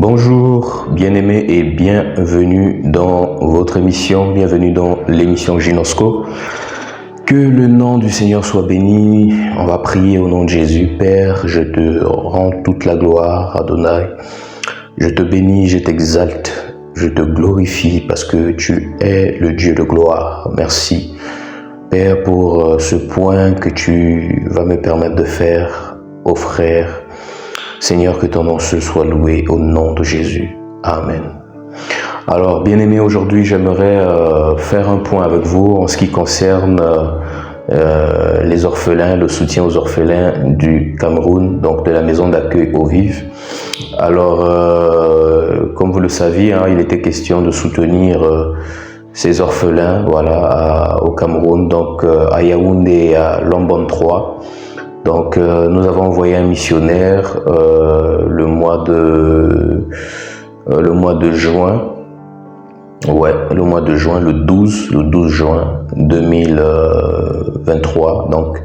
Bonjour, bien-aimés et bienvenue dans votre émission, bienvenue dans l'émission Ginosco. Que le nom du Seigneur soit béni. On va prier au nom de Jésus. Père, je te rends toute la gloire, Adonai. Je te bénis, je t'exalte, je te glorifie parce que tu es le Dieu de gloire. Merci, Père, pour ce point que tu vas me permettre de faire aux frères. Seigneur, que ton nom se soit loué au nom de Jésus. Amen. Alors, bien-aimés, aujourd'hui, j'aimerais faire un point avec vous en ce qui concerne les orphelins, le soutien aux orphelins du Cameroun, donc de la maison d'accueil Eaux Vives. Alors, comme vous le saviez, il était question de soutenir ces orphelins, au Cameroun, donc à Yaoundé et à Lombon 3. Donc, nous avons envoyé un missionnaire le mois de juin. Le 12 juin 2023. Donc,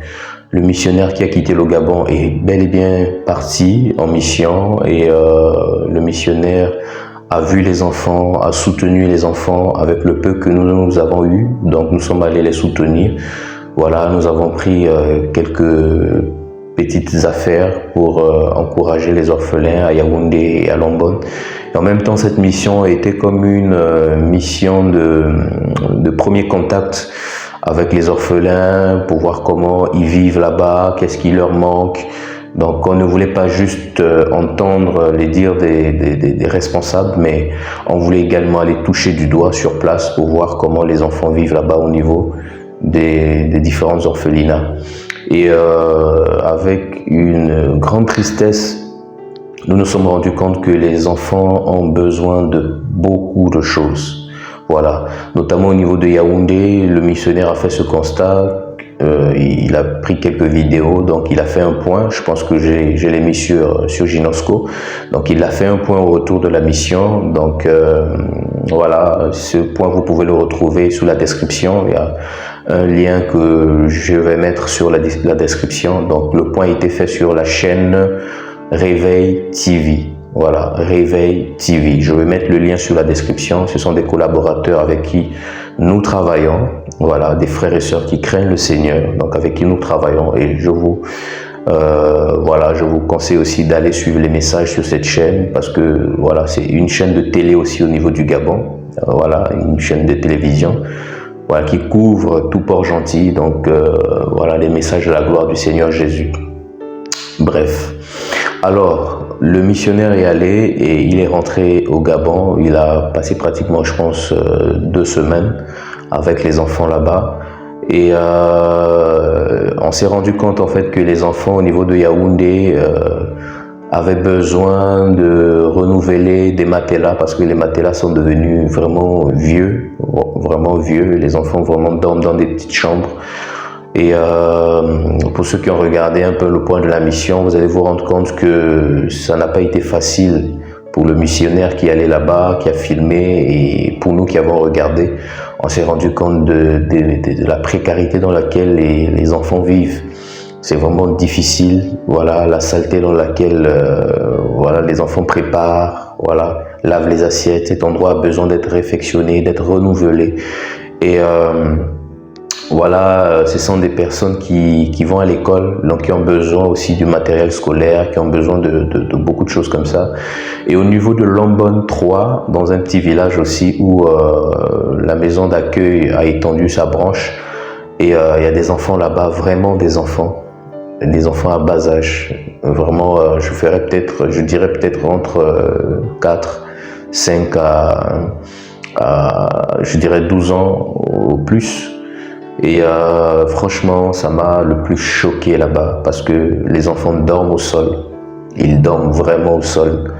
le missionnaire qui a quitté le Gabon est bel et bien parti en mission et le missionnaire a vu les enfants, a soutenu les enfants avec le peu que nous avons eu. Donc, nous sommes allés les soutenir. Voilà, nous avons pris quelques petites affaires pour encourager les orphelins à Yaoundé et à Lombon. Et en même temps, cette mission a été comme une mission de premier contact avec les orphelins pour voir comment ils vivent là-bas, qu'est-ce qui leur manque. Donc, on ne voulait pas juste entendre les dires des responsables, mais on voulait également aller toucher du doigt sur place pour voir comment les enfants vivent là-bas au niveau des différents orphelinats. Et avec une grande tristesse, nous nous sommes rendus compte que les enfants ont besoin de beaucoup de choses. Voilà, notamment au niveau de Yaoundé, le missionnaire a fait ce constat. Il a pris quelques vidéos, donc il a fait un point. Je pense que je l'ai mis sur Ginosco. Donc il a fait un point au retour de la mission. Donc voilà, ce point vous pouvez le retrouver sous la description. Il y a un lien que je vais mettre sur la description. Donc le point a été fait sur la chaîne Réveil TV. Voilà, Réveil TV. Je vais mettre le lien sur la description. Ce sont des collaborateurs avec qui nous travaillons. Voilà, des frères et sœurs qui craignent le Seigneur, donc avec qui nous travaillons. Et je vous conseille aussi d'aller suivre les messages sur cette chaîne parce que voilà, c'est une chaîne de télé aussi au niveau du Gabon. Voilà, une chaîne de télévision. Voilà, qui couvre tout Port-Gentil, donc voilà les messages de la gloire du Seigneur Jésus. Bref, alors le missionnaire est allé et il est rentré au Gabon. Il a passé pratiquement, je pense, 2 semaines avec les enfants là-bas. Et on s'est rendu compte en fait que les enfants au niveau de Yaoundé avaient besoin de renouveler des matelas parce que les matelas sont devenus vraiment vieux. Les enfants vraiment dorment dans des petites chambres. Et pour ceux qui ont regardé un peu le point de la mission, vous allez vous rendre compte que ça n'a pas été facile pour le missionnaire qui allait là-bas, qui a filmé, et pour nous qui avons regardé, on s'est rendu compte de la précarité dans laquelle les enfants vivent. C'est vraiment difficile, voilà, la saleté dans laquelle les enfants préparent, lavent les assiettes. Cet endroit a besoin d'être réfectionné, d'être renouvelé. Et ce sont des personnes qui vont à l'école, donc qui ont besoin aussi du matériel scolaire, qui ont besoin de beaucoup de choses comme ça. Et au niveau de Lombon 3, dans un petit village aussi où la maison d'accueil a étendu sa branche, et il y a des enfants là-bas, vraiment des enfants à bas âge. Vraiment, je dirais peut-être entre 4, 5 à je dirais 12 ans au plus. Et franchement, ça m'a le plus choqué là-bas parce que les enfants dorment au sol. Ils dorment vraiment au sol.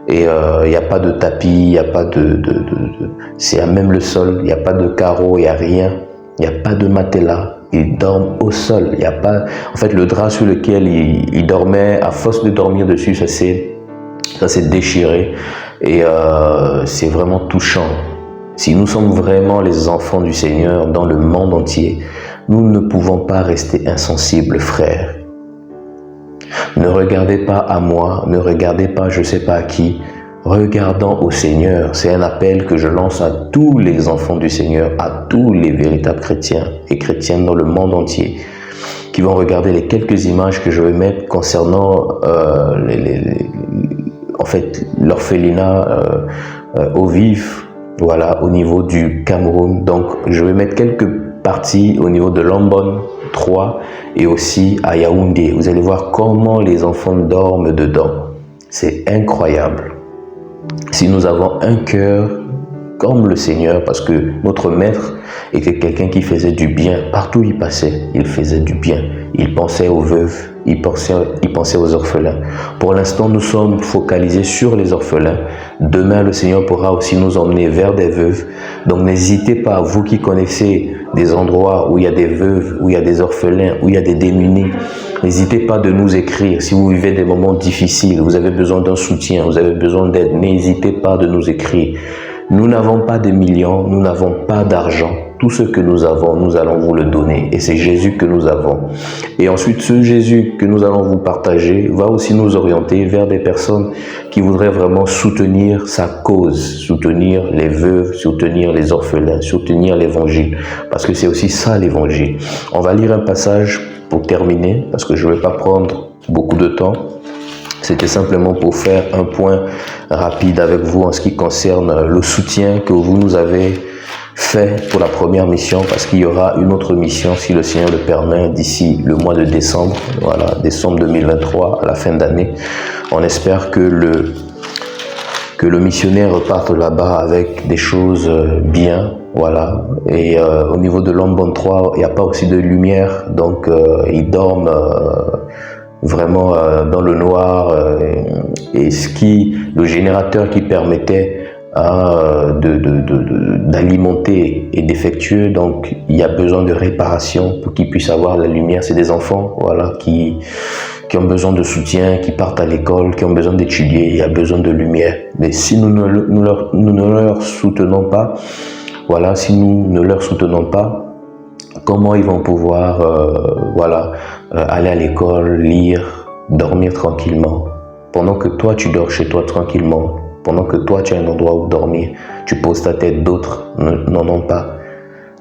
Et il n'y a pas de tapis, il n'y a pas c'est à même le sol, il n'y a pas de carreaux, il n'y a rien. Il n'y a pas de matelas. Ils dorment au sol. Il n'y a pas... En fait, le drap sur lequel ils dormaient, à force de dormir dessus, ça s'est déchiré. Et c'est vraiment touchant. Si nous sommes vraiment les enfants du Seigneur dans le monde entier, nous ne pouvons pas rester insensibles, frères. Ne regardez pas à moi, ne regardez pas je ne sais pas à qui. regardant au Seigneur. C'est un appel que je lance à tous les enfants du Seigneur, à tous les véritables chrétiens et chrétiennes dans le monde entier, qui vont regarder les quelques images que je vais mettre concernant en fait l'orphelinat au vif, voilà, au niveau du Cameroun. Donc je vais mettre quelques parties au niveau de Lombone 3 et aussi à Yaoundé. Vous allez voir comment les enfants dorment dedans. C'est incroyable. Si nous avons un cœur comme le Seigneur, parce que notre maître était quelqu'un qui faisait du bien. Partout où il passait, il faisait du bien. Il pensait aux veuves, il pensait aux orphelins. Pour l'instant, nous sommes focalisés sur les orphelins. Demain, le Seigneur pourra aussi nous emmener vers des veuves. Donc n'hésitez pas, vous qui connaissez des endroits où il y a des veuves, où il y a des orphelins, où il y a des démunis, n'hésitez pas de nous écrire. Si vous vivez des moments difficiles, vous avez besoin d'un soutien, vous avez besoin d'aide, n'hésitez pas de nous écrire. Nous n'avons pas de millions, nous n'avons pas d'argent. Tout ce que nous avons, nous allons vous le donner. Et c'est Jésus que nous avons. Et ensuite, ce Jésus que nous allons vous partager va aussi nous orienter vers des personnes qui voudraient vraiment soutenir sa cause, soutenir les veuves, soutenir les orphelins, soutenir l'évangile. Parce que c'est aussi ça l'évangile. On va lire un passage pour terminer, parce que je ne vais pas prendre beaucoup de temps. C'était simplement pour faire un point rapide avec vous en ce qui concerne le soutien que vous nous avez fait pour la première mission, parce qu'il y aura une autre mission, si le Seigneur le permet, d'ici le mois de décembre, voilà, décembre 2023, à la fin d'année. On espère que le missionnaire reparte là-bas avec des choses bien, voilà. Et au niveau de Lombone 3, il n'y a pas aussi de lumière, donc ils dorment vraiment dans le noir, et le générateur qui permettait d'alimenter est défectueux, donc il y a besoin de réparation pour qu'ils puissent avoir la lumière. C'est des enfants, voilà, qui ont besoin de soutien, qui partent à l'école, qui ont besoin d'étudier. Il y a besoin de lumière. Mais si nous ne leur soutenons pas, voilà, si nous ne leur soutenons pas, comment ils vont pouvoir aller à l'école, lire, dormir tranquillement? Pendant que toi, tu dors chez toi tranquillement, pendant que toi, tu as un endroit où dormir, tu poses ta tête, d'autres n'en ont pas.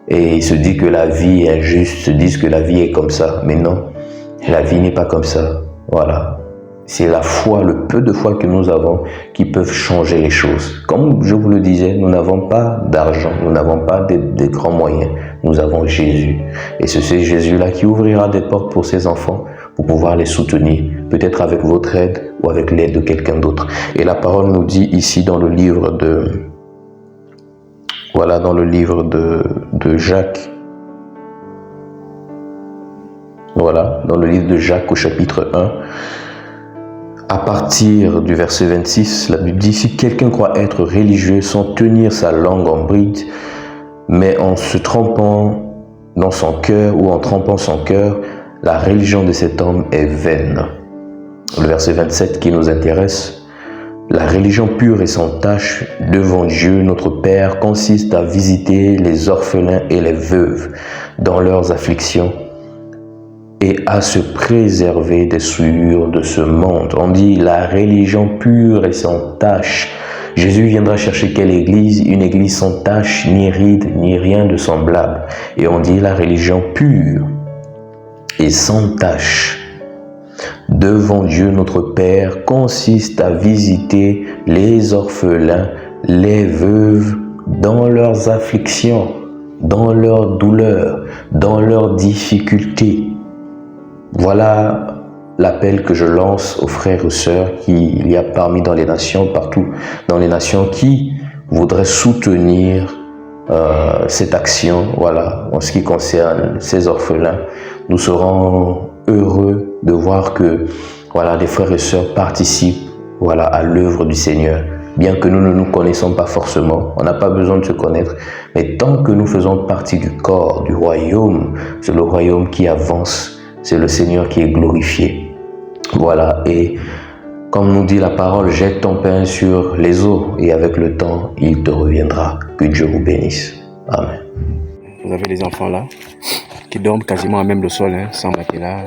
Et ils se disent que la vie est injuste, se disent que la vie est comme ça. Mais non, la vie n'est pas comme ça. Voilà. C'est la foi, le peu de foi que nous avons qui peuvent changer les choses. Comme je vous le disais, nous n'avons pas d'argent, nous n'avons pas de grands moyens. Nous avons Jésus. Et c'est ce Jésus-là qui ouvrira des portes pour ses enfants, pour pouvoir les soutenir, peut-être avec votre aide ou avec l'aide de quelqu'un d'autre. Et la parole nous dit ici dans le livre de Jacques. Voilà, dans le livre de Jacques au chapitre 1, à partir du verset 26, la Bible dit « Si quelqu'un croit être religieux sans tenir sa langue en bride, mais en se trompant dans son cœur ou en trompant son cœur, la religion de cet homme est vaine. » Le verset 27 qui nous intéresse. « La religion pure et sans tache devant Dieu notre Père consiste à visiter les orphelins et les veuves dans leurs afflictions et à se préserver des souillures de ce monde. » On dit la religion pure et sans tache. Jésus viendra chercher quelle église? Une église sans tache, ni ride, ni rien de semblable. Et on dit la religion pure et sans tache devant Dieu notre Père consiste à visiter les orphelins, les veuves dans leurs afflictions, dans leurs douleurs, dans leurs difficultés. Voilà l'appel que je lance aux frères et sœurs qu'il y a parmi dans les nations, partout dans les nations, qui voudraient soutenir cette action, voilà, en ce qui concerne ces orphelins. Nous serons heureux de voir que, voilà, des frères et sœurs participent, voilà, à l'œuvre du Seigneur. Bien que nous ne nous connaissons pas forcément, on n'a pas besoin de se connaître, mais tant que nous faisons partie du corps, du royaume, c'est le royaume qui avance, c'est le Seigneur qui est glorifié. Voilà, et comme nous dit la parole, jette ton pain sur les eaux et avec le temps, il te reviendra. Que Dieu vous bénisse. Amen. Vous avez les enfants là, qui dorment quasiment à même le sol, hein, sans matelas.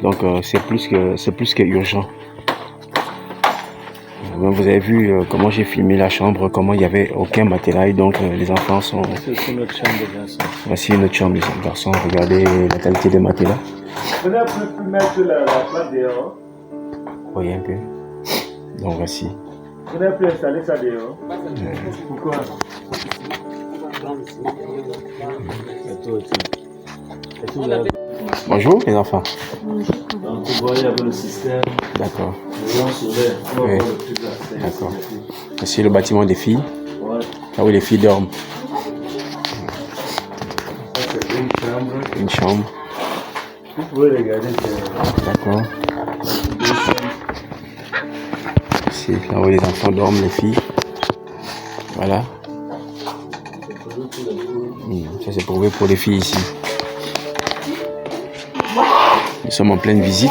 Donc c'est plus que urgent. Vous avez vu comment j'ai filmé la chambre, comment il n'y avait aucun matelas et donc les enfants sont... C'est notre chambre de garçon. Voici notre chambre des garçons, regardez la qualité des matelas. Vous n'avez plus mettre la plate dehors. Voyez un peu. Donc voici. Vous n'avez plus installer ça dehors. Pourquoi? Bonjour les enfants. Donc vous voyez avec le système. D'accord. Oui. D'accord. Voici le bâtiment des filles. Ouais. Là où les filles dorment. Ça c'est une chambre. Une chambre. Vous pouvez regarder. D'accord. C'est là où les enfants dorment, les filles. Voilà. Ça c'est prouvé pour les filles ici. Nous sommes en pleine visite.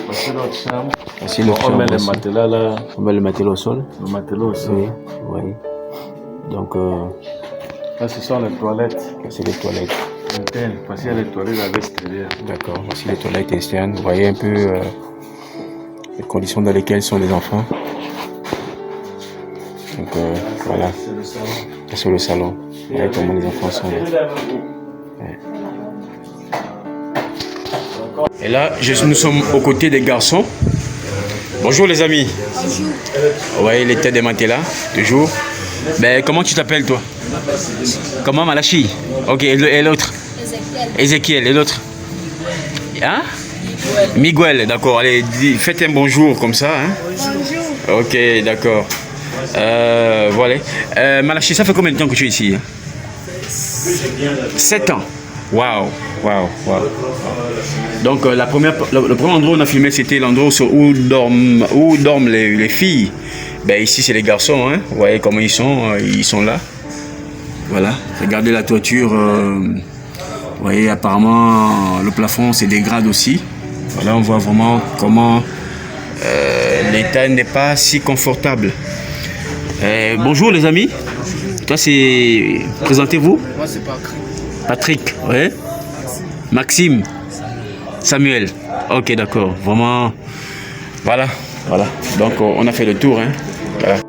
Voici notre chambre. Voici notre chambre. On met le aussi. matelas là. On met le matelas au sol. Le matelas aussi. Oui. Oui. Donc Là ce sont les toilettes là, c'est les toilettes. internes. Parce qu'il y a les toilettes à l'extérieur. D'accord. Voici les toilettes externes. Vous voyez un peu les conditions dans lesquelles sont les enfants. Donc voilà. C'est le salon. C'est sur le salon. Vous voyez comment les enfants sont là. Ouais. Et là, nous sommes aux côtés des garçons. Bonjour les amis. Bonjour. Vous voyez les têtes des matelas, toujours. Ben, comment tu t'appelles toi? Comment Malachi? Ok, et l'autre? Ézéchiel. Et l'autre? Hein? Miguel, d'accord. Allez, faites un bonjour comme ça. Hein? Bonjour. Ok, d'accord. Voilà. Malachi, ça fait combien de temps que tu es ici? 7 ans. Waouh. Donc le premier endroit où on a filmé, c'était l'endroit où dorment les filles. Ben ici c'est les garçons, hein. Vous voyez comment ils sont là. Voilà, regardez la toiture. Vous voyez apparemment le plafond se dégrade aussi. Voilà, on voit vraiment comment l'état n'est pas si confortable. Bonjour les amis. Toi c'est... Présentez-vous. Moi c'est Patrick. Patrick, ouais. Maxime. Samuel. Ok, d'accord. Vraiment. Voilà. Donc on a fait le tour. Hein. Voilà.